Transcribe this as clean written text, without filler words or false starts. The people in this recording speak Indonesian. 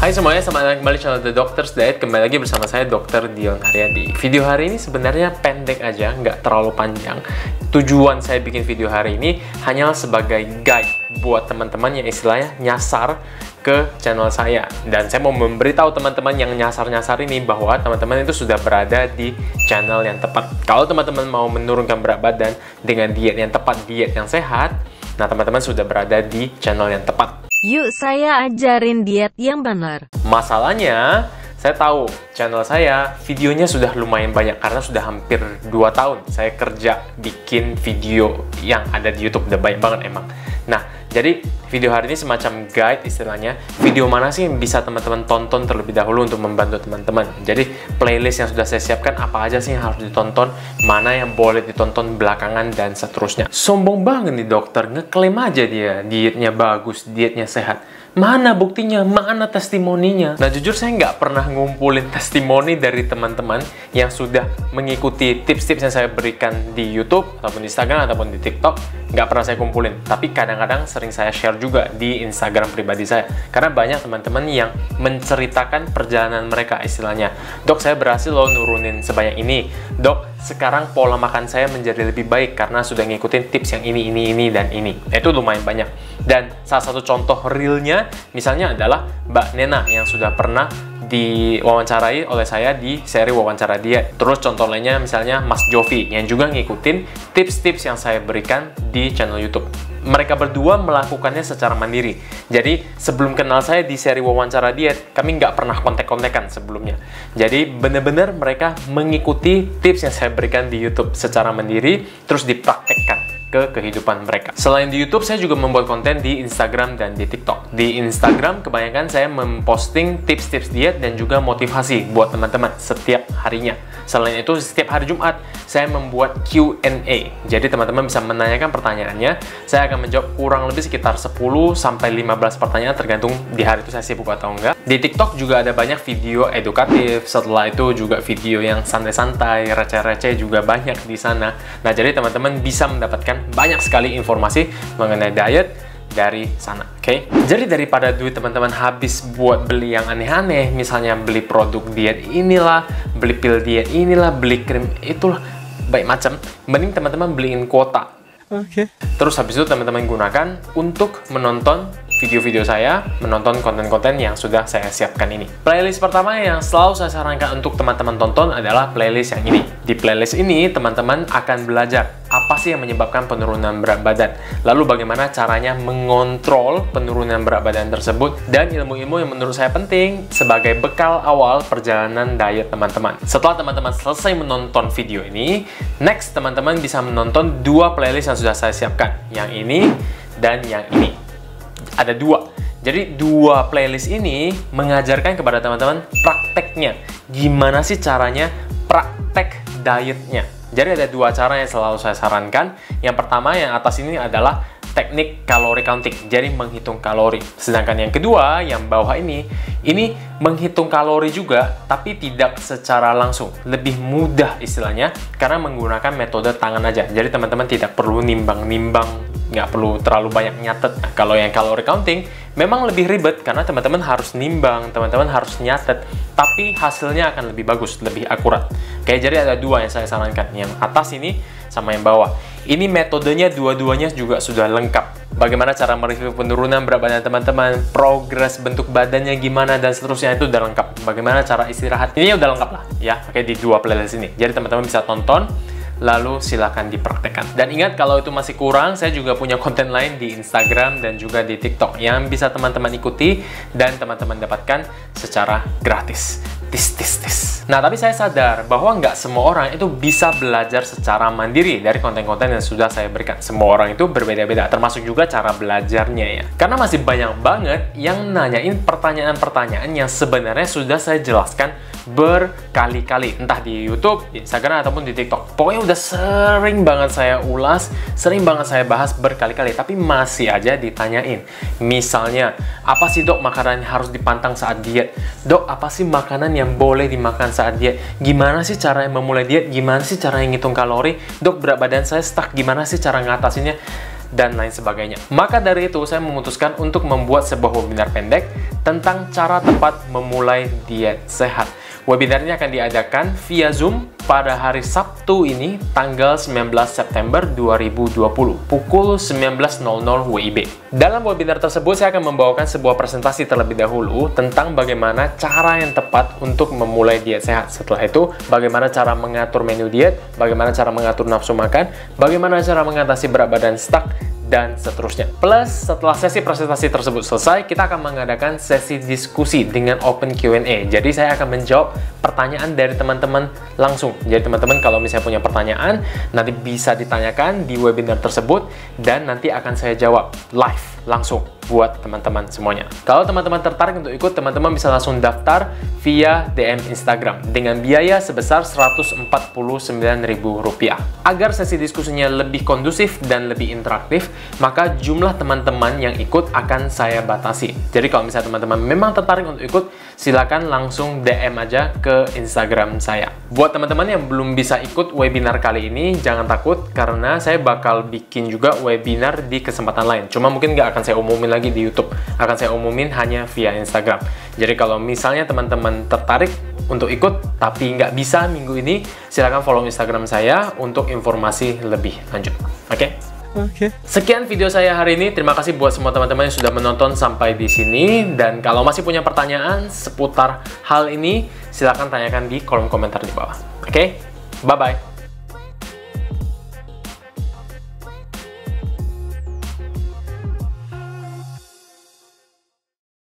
Hai semuanya, selamat datang kembali di channel The Doctor's Diet. Kembali lagi bersama saya Dr. Dion Haryadi. Video hari ini sebenarnya pendek aja, nggak terlalu panjang. Tujuan saya bikin video hari ini hanyalah sebagai guide buat teman-teman yang istilahnya nyasar ke channel saya. Dan saya mau memberitahu teman-teman yang nyasar-nyasar ini bahwa teman-teman itu sudah berada di channel yang tepat. Kalau teman-teman mau menurunkan berat badan dengan diet yang tepat, diet yang sehat, nah teman-teman sudah berada di channel yang tepat. Yuk saya ajarin diet yang benar. Masalahnya, saya tahu channel saya videonya sudah lumayan banyak karena sudah hampir 2 tahun saya kerja bikin video yang ada di YouTube. Udah banyak banget emang. Nah, jadi video hari ini semacam guide istilahnya. Video mana sih yang bisa teman-teman tonton terlebih dahulu untuk membantu teman-teman. Jadi playlist yang sudah saya siapkan apa aja sih yang harus ditonton, mana yang boleh ditonton belakangan dan seterusnya. Sombong banget nih dokter, ngeklaim aja dia dietnya bagus, dietnya sehat. Mana buktinya? Mana testimoninya? Nah jujur saya nggak pernah ngumpulin testimoni dari teman-teman yang sudah mengikuti tips-tips yang saya berikan di YouTube ataupun di Instagram ataupun di TikTok. Nggak pernah saya kumpulin. Tapi kadang-kadang sering saya share juga di Instagram pribadi saya. Karena banyak teman-teman yang menceritakan perjalanan mereka istilahnya. Dok, saya berhasil loh nurunin sebanyak ini. Dok, sekarang pola makan saya menjadi lebih baik karena sudah ngikutin tips yang ini, dan ini. Itu lumayan banyak. Dan salah satu contoh realnya misalnya adalah Mbak Nena yang sudah pernah diwawancarai oleh saya di seri wawancara dia. Terus contoh lainnya misalnya Mas Jovi yang juga ngikutin tips-tips yang saya berikan di channel YouTube. Mereka berdua melakukannya secara mandiri. Jadi sebelum kenal saya di seri wawancara diet, kami nggak pernah kontek-kontekan sebelumnya. Jadi benar-benar mereka mengikuti tips yang saya berikan di YouTube secara mandiri, terus dipraktekkan ke kehidupan mereka. Selain di YouTube, saya juga membuat konten di Instagram dan di TikTok. Di Instagram, kebanyakan saya memposting tips-tips diet dan juga motivasi buat teman-teman setiap harinya. Selain itu, setiap hari Jumat, saya membuat Q&A. Jadi teman-teman bisa menanyakan pertanyaannya. Saya akan menjawab kurang lebih sekitar 10-15 pertanyaan tergantung di hari itu saya sibuk atau enggak. Di TikTok juga ada banyak video edukatif. Setelah itu juga video yang santai-santai, receh-receh juga banyak di sana. Nah, jadi teman-teman bisa mendapatkan banyak sekali informasi mengenai diet dari sana, oke? Jadi daripada duit teman-teman habis buat beli yang aneh-aneh, misalnya beli produk diet inilah, beli pil diet inilah, beli krim itulah, baik macam, mending teman-teman beliin kuota. Oke. Terus habis itu teman-teman gunakan untuk menonton video-video saya, menonton konten-konten yang sudah saya siapkan ini. Playlist pertama yang selalu saya sarankan untuk teman-teman tonton adalah playlist yang ini. Di playlist ini, teman-teman akan belajar apa sih yang menyebabkan penurunan berat badan, lalu bagaimana caranya mengontrol penurunan berat badan tersebut, dan ilmu-ilmu yang menurut saya penting sebagai bekal awal perjalanan diet teman-teman. Setelah teman-teman selesai menonton video ini, next teman-teman bisa menonton 2 playlist yang sudah saya siapkan, yang ini dan yang ini. Ada 2. Jadi 2 playlist ini mengajarkan kepada teman-teman prakteknya. Gimana sih caranya praktek dietnya. Jadi ada 2 cara yang selalu saya sarankan. Yang pertama yang atas ini adalah teknik kalori counting, jadi menghitung kalori. Sedangkan yang kedua, yang bawah ini menghitung kalori juga, tapi tidak secara langsung. Lebih mudah istilahnya, karena menggunakan metode tangan aja. Jadi teman-teman tidak perlu nimbang-nimbang, nggak perlu terlalu banyak nyatet. Nah, kalau yang kalori counting, memang lebih ribet, karena teman-teman harus nimbang, teman-teman harus nyatet, tapi hasilnya akan lebih bagus, lebih akurat. Oke, jadi ada 2 yang saya sarankan, yang atas ini sama yang bawah. Ini metodenya dua-duanya juga sudah lengkap. Bagaimana cara mereview penurunan berat badan teman-teman, progres bentuk badannya gimana, dan seterusnya itu udah lengkap. Bagaimana cara istirahat, ini udah lengkap lah ya. Oke, di 2 playlist ini. Jadi teman-teman bisa tonton, lalu silahkan dipraktekkan. Dan ingat, kalau itu masih kurang, saya juga punya konten lain di Instagram dan juga di TikTok yang bisa teman-teman ikuti dan teman-teman dapatkan secara gratis. Nah, tapi saya sadar bahwa nggak semua orang itu bisa belajar secara mandiri dari konten-konten yang sudah saya berikan. Semua orang itu berbeda-beda, termasuk juga cara belajarnya ya. Karena masih banyak banget yang nanyain pertanyaan-pertanyaan yang sebenarnya sudah saya jelaskan berkali-kali, entah di YouTube, di Instagram, ataupun di TikTok. Pokoknya udah sering banget saya ulas, sering banget saya bahas berkali-kali, tapi masih aja ditanyain. Misalnya, apa sih dok makanan yang harus dipantang saat diet? Dok, apa sih makanan yang boleh dimakan saat diet? Gimana sih cara memulai diet? Gimana sih cara ngitung kalori? Dok, berat badan saya stuck, gimana sih cara ngatasinnya? Dan lain sebagainya. Maka dari itu, saya memutuskan untuk membuat sebuah webinar pendek tentang cara tepat memulai diet sehat. Webinar ini akan diadakan via Zoom pada hari Sabtu ini, tanggal 19 September 2020, pukul 19.00 WIB. Dalam webinar tersebut, saya akan membawakan sebuah presentasi terlebih dahulu tentang bagaimana cara yang tepat untuk memulai diet sehat. Setelah itu, bagaimana cara mengatur menu diet, bagaimana cara mengatur nafsu makan, bagaimana cara mengatasi berat badan stuck, dan seterusnya. Plus, setelah sesi presentasi tersebut selesai, kita akan mengadakan sesi diskusi dengan open Q&A. Jadi, saya akan menjawab pertanyaan dari teman-teman langsung. Jadi, teman-teman kalau misalnya punya pertanyaan, nanti bisa ditanyakan di webinar tersebut, dan nanti akan saya jawab live, langsung buat teman-teman semuanya. Kalau teman-teman tertarik untuk ikut, teman-teman bisa langsung daftar via DM Instagram dengan biaya sebesar Rp149.000. Agar sesi diskusinya lebih kondusif dan lebih interaktif, maka jumlah teman-teman yang ikut akan saya batasi. Jadi kalau misalnya teman-teman memang tertarik untuk ikut, silakan langsung DM aja ke Instagram saya. Buat teman-teman yang belum bisa ikut webinar kali ini, jangan takut karena saya bakal bikin juga webinar di kesempatan lain. Cuma mungkin nggak akan saya umumin lagi di YouTube, akan saya umumin hanya via Instagram. Jadi kalau misalnya teman-teman tertarik untuk ikut tapi nggak bisa minggu ini, silakan follow Instagram saya untuk informasi lebih lanjut. Oke? Sekian video saya hari ini. Terima kasih buat semua teman-teman yang sudah menonton sampai di sini. Dan kalau masih punya pertanyaan seputar hal ini, silakan tanyakan di kolom komentar di bawah. Oke? Bye-bye.